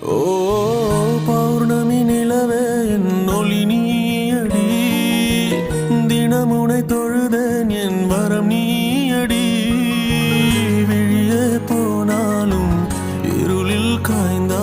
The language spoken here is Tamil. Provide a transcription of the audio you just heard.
ஓ பௌர்ணமி நிலவே என் ஒளி நீயடி, தினமுனை தொழுதேன் என் வரம் நீயடி. விழியே போனாலும் இருளில் காய்ந்த